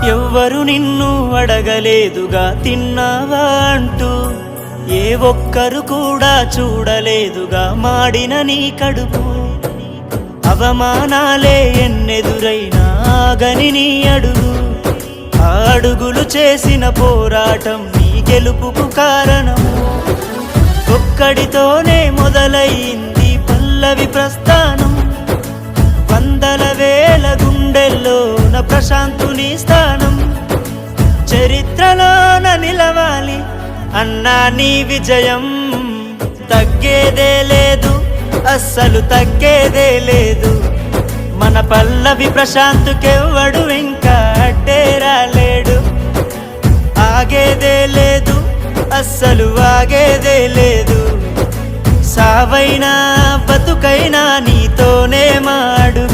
ఎవ్వరు నిన్ను అడగలేదుగా తిన్నావా అంటూ, ఏ ఒక్కరు కూడా చూడలేదుగా మాడిన నీ కడుపు. అవమానాలే ఎన్నెదురైనా ఆగని నీ అడుగు, ఆ అడుగులు చేసిన పోరాటం నీ గెలుపుకు కారణము. ఒక్కడితోనే మొదలయ్యింది పల్లవి ప్రస్థానం, వందల వేల గుండెల్లోన ప్రశాంతుని స్థానం. చరిత్రలోన నిలవాలి అన్నా నీ విజయం, తగ్గేదే లేదు అస్సలు తగ్గేదే లేదు. మన పల్లవి ప్రశాంతుకెవ్వడు ఇంకా అడ్డే రాలేడు. ఆగేదే లేదు అస్సలు ఆగేదే లేదు. సావైనా బతుకైనా నీతోనే మాడు.